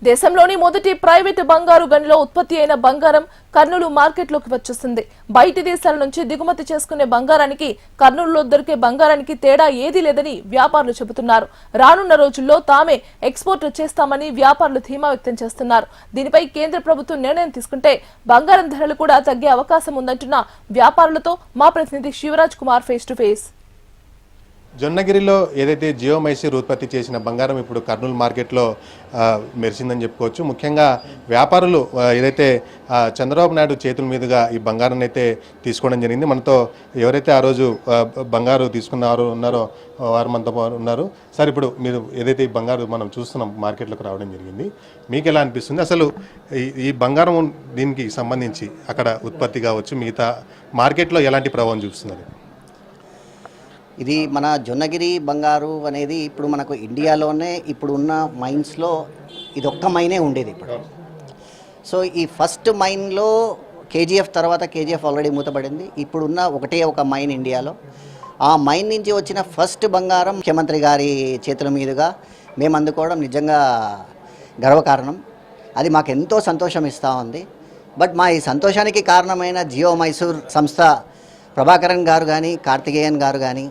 దేశంలోని మొదటి ప్రైవేటు బంగారు గనిలో ఉత్పత్తి అయిన బంగారం కర్నూలు మార్కెట్లోకి వచ్చేసింది. బయటి దేశాల నుంచి దిగుమతి చేసుకునే బంగారానికి కర్నూలులో దొరికే బంగారానికి తేడా ఏదీ లేదని వ్యాపారులు చెబుతున్నారు. రానున్న రోజుల్లో తామే ఎక్స్పోర్ట్ చేస్తామని వ్యాపారులు ధీమా వ్యక్తం చేస్తున్నారు. దీనిపై కేంద్ర ప్రభుత్వం నిర్ణయం తీసుకుంటే బంగారం ధరలు కూడా తగ్గే అవకాశం ఉందంటున్న వ్యాపారులతో మా ప్రతినిధి Shivraj Kumar face to face. జొన్నగిరిలో ఏదైతే జియో మైసూర్ ఉత్పత్తి చేసిన బంగారం ఇప్పుడు కర్నూలు మార్కెట్లో మెరిసిందని చెప్పుకోవచ్చు. ముఖ్యంగా వ్యాపారులు ఏదైతే చంద్రబాబు నాయుడు చేతుల మీదుగా ఈ బంగారాన్ని అయితే తీసుకోవడం జరిగింది. మనతో ఎవరైతే ఆ రోజు బంగారు ఉన్నారో వారు మనతో ఉన్నారు. సార్, ఇప్పుడు మీరు ఏదైతే ఈ బంగారు మనం చూస్తున్నాం మార్కెట్లోకి రావడం జరిగింది, మీకు ఎలా అనిపిస్తుంది? అసలు ఈ బంగారం దీనికి సంబంధించి అక్కడ ఉత్పత్తి కావచ్చు, మిగతా మార్కెట్లో ఎలాంటి ప్రభావం చూపుతున్నారు? ఇది మన జొన్నగిరి బంగారు అనేది ఇప్పుడు మనకు ఇండియాలోనే ఇప్పుడు ఉన్న మైన్స్లో ఇది ఒక్క మైనే ఉండేది ఇప్పుడు. సో ఈ ఫస్ట్ మైన్లో కేజీఎఫ్ తర్వాత కేజీఎఫ్ ఆల్రెడీ మూతపడింది. ఇప్పుడున్న ఒకటే ఒక మైన్ ఇండియాలో. ఆ మైన్ నుంచి వచ్చిన ఫస్ట్ బంగారం ముఖ్యమంత్రి గారి చేతుల మీదుగా మేము అందుకోవడం నిజంగా గర్వకారణం. అది మాకు ఎంతో సంతోషం ఇస్తూ ఉంది. బట్ మా ఈ సంతోషానికి కారణమైన జియో మైసూర్ సంస్థ ప్రభాకరన్ గారు కానీ కార్తికేయన్ గారు కానీ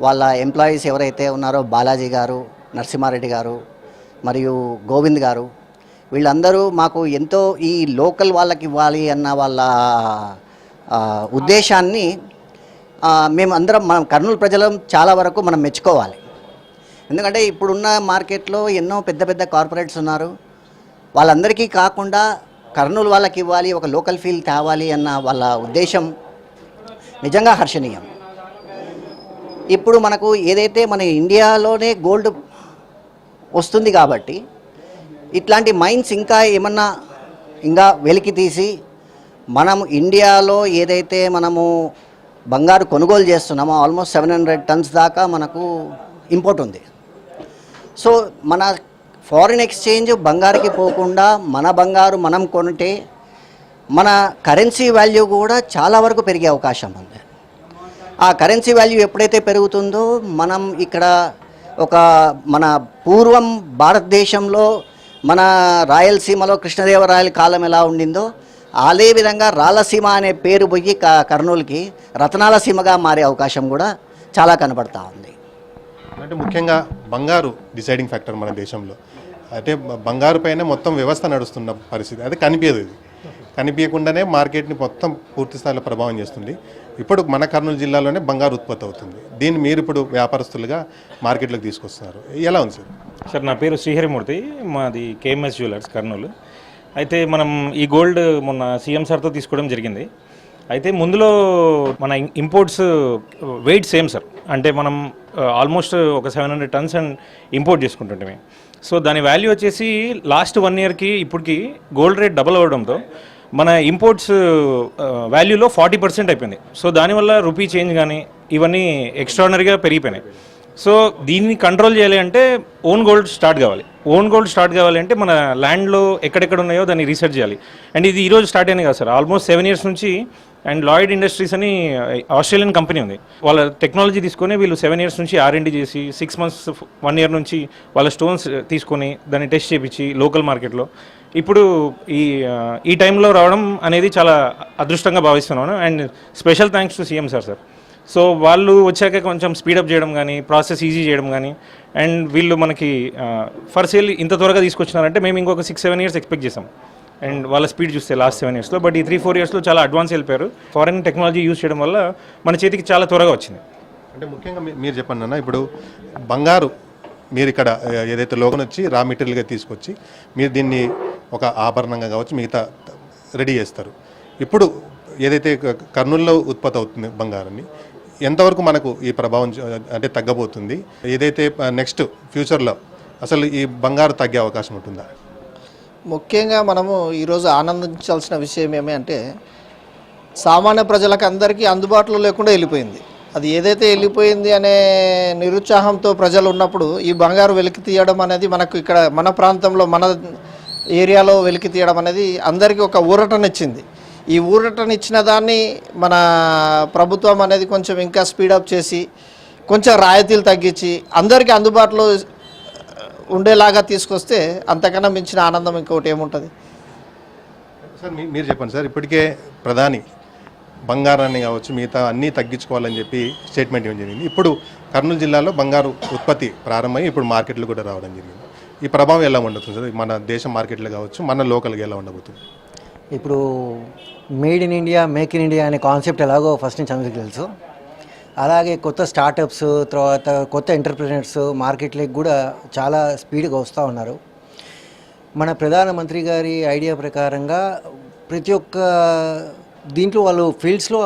వాళ్ళ ఎంప్లాయీస్ ఎవరైతే ఉన్నారో బాలాజీ గారు, నరసింహారెడ్డి గారు మరియు గోవింద్ గారు, వీళ్ళందరూ మాకు ఎంతో ఈ లోకల్ వాళ్ళకి ఇవ్వాలి అన్న వాళ్ళ ఉద్దేశాన్ని మేమందరం మనం కర్నూలు ప్రజలం చాలా వరకు మనం మెచ్చుకోవాలి. ఎందుకంటే ఇప్పుడున్న మార్కెట్లో ఎన్నో పెద్ద పెద్ద కార్పొరేట్స్ ఉన్నారు. వాళ్ళందరికీ కాకుండా కర్నూలు వాళ్ళకి ఇవ్వాలి, ఒక లోకల్ ఫీల్ తేవాలి అన్న వాళ్ళ ఉద్దేశం నిజంగా హర్షణీయం. ఇప్పుడు మనకు ఏదైతే మన ఇండియాలోనే గోల్డ్ వస్తుంది కాబట్టి ఇట్లాంటి మైన్స్ ఇంకా ఏమన్నా ఇంకా వెలికి తీసి మనం ఇండియాలో ఏదైతే మనము బంగారు కొనుగోలు చేస్తున్నామో ఆల్మోస్ట్ 700 టన్స్ దాకా మనకు ఇంపోర్ట్ ఉంది. సో మన ఫారిన్ ఎక్స్చేంజ్ బంగారుకి పోకుండా మన బంగారు మనం కొంటే మన కరెన్సీ వాల్యూ కూడా చాలా వరకు పెరిగే అవకాశం ఉంది. ఆ కరెన్సీ వాల్యూ ఎప్పుడైతే పెరుగుతుందో మనం ఇక్కడ ఒక మన పూర్వం భారతదేశంలో మన రాయలసీమలో కృష్ణదేవరాయల కాలం ఎలా ఉండిందో అదే విధంగా రాయలసీమ అనే పేరు పోయి కర్నూలుకి రతనాల సీమగా మారే అవకాశం కూడా చాలా కనబడతా ఉంది. అంటే ముఖ్యంగా బంగారు డిసైడింగ్ ఫ్యాక్టర్ మన దేశంలో. అంటే బంగారు పైన మొత్తం వ్యవస్థ నడుస్తున్న పరిస్థితి అది కనిపించదు. ఇది కనిపించకుండానే మార్కెట్ని మొత్తం పూర్తి స్థాయిలో ప్రభావం చేస్తుంది. ఇప్పుడు మన కర్నూలు జిల్లాలోనే బంగారు ఉత్పత్తి అవుతుంది. దీన్ని మీరు ఇప్పుడు వ్యాపారస్తులుగా మార్కెట్లోకి తీసుకొస్తున్నారు, ఎలా ఉంది సార్? సార్, నా పేరు శ్రీహరిమూర్తి, మాది కేఎంఎస్ జ్యువెలర్స్ కర్నూలు. అయితే మనం ఈ గోల్డ్ మొన్న సీఎం సార్తో తీసుకోవడం జరిగింది. అయితే ముందులో మన ఇంపోర్ట్స్ వెయిట్ సేమ్ సార్, అంటే మనం ఆల్మోస్ట్ ఒక 700 టన్స్ అండ్ ఇంపోర్ట్ చేసుకుంటుంటే. సో దాని వాల్యూ వచ్చేసి లాస్ట్ 1 ఇయర్కి ఇప్పటికి గోల్డ్ రేట్ డబల్ అవ్వడంతో మన ఇంపోర్ట్స్ వాల్యూలో 40% అయిపోయింది. సో దానివల్ల రూపీ చేంజ్ కానీ ఇవన్నీ ఎక్స్ట్రాడినరీగా పెరిగిపోయినాయి. సో దీన్ని కంట్రోల్ చేయాలి అంటే ఓన్ గోల్డ్ స్టార్ట్ కావాలి. ఓన్ గోల్డ్ స్టార్ట్ కావాలి అంటే మన ల్యాండ్లో ఎక్కడెక్కడ ఉన్నాయో దాన్ని రీసెర్చ్ చేయాలి. అండ్ ఇది ఈరోజు స్టార్ట్ అయింది కదా సార్, ఆల్మోస్ట్ 7 ఇయర్స్ నుంచి. అండ్ లాయిడ్ ఇండస్ట్రీస్ అని ఆస్ట్రేలియన్ కంపెనీ ఉంది. వాళ్ళ టెక్నాలజీ తీసుకొని వీళ్ళు 7 ఇయర్స్ నుంచి R&D చేసి 6 మంత్స్ 1 ఇయర్ నుంచి వాళ్ళ స్టోన్స్ తీసుకొని దాన్ని టెస్ట్ చేయించి లోకల్ మార్కెట్లో ఇప్పుడు ఈ టైంలో రావడం అనేది చాలా అదృష్టంగా భావిస్తున్నాను. And special thanks to CM sir. So వాళ్ళు వచ్చాక కొంచెం స్పీడప్ చేయడం కానీ, ప్రాసెస్ ఈజీ చేయడం కానీ, అండ్ వీళ్ళు మనకి ఫర్ సేల్ ఇంత త్వరగా తీసుకొచ్చినారంటే మేము ఇంకొక 6-7 ఇయర్స్ ఎక్స్పెక్ట్ చేసాం. అండ్ వాళ్ళ స్పీడ్ చూస్తే లాస్ట్ 7 ఇయర్స్లో, బట్ ఈ 3-4 ఇయర్స్లో చాలా అడ్వాన్స్ వెళ్ళిపోయారు. ఫారెన్ టెక్నాలజీ యూజ్ చేయడం వల్ల మన చేతికి చాలా త్వరగా వచ్చింది. అంటే ముఖ్యంగా మీరు చెప్పండి అన్న, ఇప్పుడు బంగారు మీరు ఇక్కడ ఏదైతే లోకల్ వచ్చి రా మెటీరియల్గా తీసుకొచ్చి మీరు దీన్ని ఒక ఆభరణంగా కావచ్చు మిగతా రెడీ చేస్తారు. ఇప్పుడు ఏదైతే కర్నూలులో ఉత్పత్తి అవుతుంది బంగారాన్ని, ఎంతవరకు మనకు ఈ ప్రభావం అంటే తగ్గబోతుంది? ఏదైతే నెక్స్ట్ ఫ్యూచర్లో అసలు ఈ బంగారు తగ్గే అవకాశం ఉంటుందా? ముఖ్యంగా మనము ఈరోజు ఆనందించాల్సిన విషయం ఏమంటే సామాన్య ప్రజలకు అందరికీ అందుబాటులో లేకుండా వెళ్ళిపోయింది. అది ఏదైతే వెళ్ళిపోయింది అనే నిరుత్సాహంతో ప్రజలు ఉన్నప్పుడు ఈ బంగారు వెలికి తీయడం అనేది మనకు ఇక్కడ మన ప్రాంతంలో మన ఏరియాలో వెలికి తీయడం అనేది అందరికీ ఒక ఊరటనిచ్చింది. ఈ ఊరటనిచ్చిన దాన్ని మన ప్రభుత్వం అనేది కొంచెం ఇంకా స్పీడప్ చేసి కొంచెం రాయితీలు తగ్గించి అందరికీ అందుబాటులో ఉండేలాగా తీసుకొస్తే అంతకన్నా మించిన ఆనందం ఇంకొకటి ఏముంటుంది? సార్ మీరు చెప్పండి సార్, ఇప్పటికే ప్రధాని బంగారాన్ని కావచ్చు మిగతా అన్నీ తగ్గించుకోవాలని చెప్పి స్టేట్మెంట్ ఇవ్వడం జరిగింది. ఇప్పుడు కర్నూలు జిల్లాలో బంగారు ఉత్పత్తి ప్రారంభమై ఇప్పుడు మార్కెట్లు కూడా రావడం జరిగింది. ఈ ప్రభావం ఎలా ఉండబోతుంది సార్ మన దేశ మార్కెట్లు కావచ్చు, మన లోకల్గా ఎలా ఉండబోతుంది? ఇప్పుడు made in India, make in India అనే కాన్సెప్ట్ ఎలాగో ఫస్ట్ నుంచి అందరికీ తెలుసు. అలాగే కొత్త స్టార్టప్స్, తర్వాత కొత్త ఎంటర్ప్రినర్స్ మార్కెట్లోకి కూడా చాలా స్పీడ్గా వస్తూ ఉన్నారు. మన ప్రధానమంత్రి గారి ఐడియా ప్రకారంగా ప్రతి ఒక్క దీంట్లో వాళ్ళు ఫీల్డ్స్లో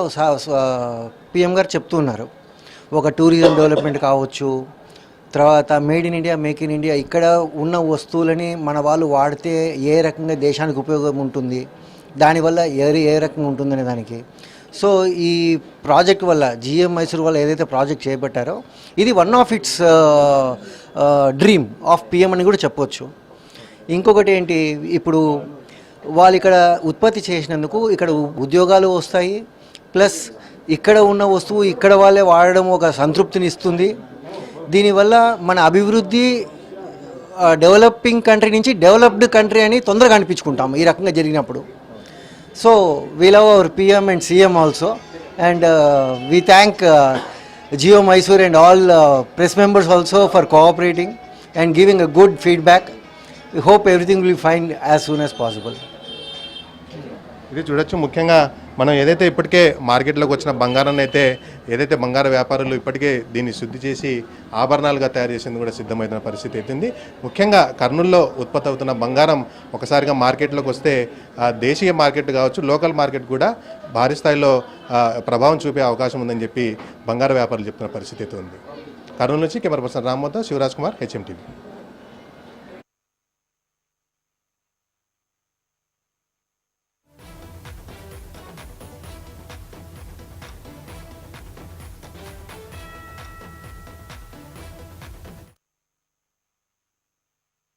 పిఎం గారు చెప్తున్నారు. ఒక టూరిజం డెవలప్మెంట్ కావచ్చు, తర్వాత made in India, make in India, ఇక్కడ ఉన్న వస్తువులని మన వాళ్ళు వాడితే ఏ రకంగా దేశానికి ఉపయోగం ఉంటుంది, దానివల్ల ఏ రకంగా ఉంటుందనే దానికి. సో ఈ ప్రాజెక్ట్ వల్ల జిఎం మైసూర్ వల్ల ఏదైతే ప్రాజెక్ట్ చేపట్టారో ఇది one of it's dream of PM అని కూడా చెప్పొచ్చు. ఇంకొకటి ఏంటి, ఇప్పుడు వాళ్ళు ఇక్కడ ఉత్పత్తి చేసినందుకు ఇక్కడ ఉద్యోగాలు వస్తాయి, ప్లస్ ఇక్కడ ఉన్న వస్తువు ఇక్కడ వాళ్ళే వాడడం ఒక సంతృప్తిని ఇస్తుంది. దీనివల్ల మన అభివృద్ధి డెవలపింగ్ కంట్రీ నుంచి డెవలప్డ్ కంట్రీ అని తొందరగా అనిపించుకుంటాం ఈ రకంగా జరిగినప్పుడు. So we love our PM and CM also, and we thank Jio Mysore and all press members also for cooperating and giving a good feedback. We hope everything will be fine as soon as possible. ఇది చూడొచ్చు, ముఖ్యంగా మనం ఏదైతే ఇప్పటికే మార్కెట్లోకి వచ్చిన బంగారాన్ని అయితే ఏదైతే బంగారు వ్యాపారులు ఇప్పటికే దీన్ని శుద్ధి చేసి ఆభరణాలుగా తయారు చేసేందుకు కూడా సిద్ధమైన పరిస్థితి అవుతుంది. ముఖ్యంగా కర్నూలులో ఉత్పత్తి అవుతున్న బంగారం ఒకసారిగా మార్కెట్లోకి వస్తే దేశీయ మార్కెట్ కావచ్చు, లోకల్ మార్కెట్ కూడా భారీ స్థాయిలో ప్రభావం చూపే అవకాశం ఉందని చెప్పి బంగారు వ్యాపారులు చెప్తున్న పరిస్థితి అయితే ఉంది. కర్నూలు నుంచి camera person Rammohan, Shivraj Kumar, HM TV.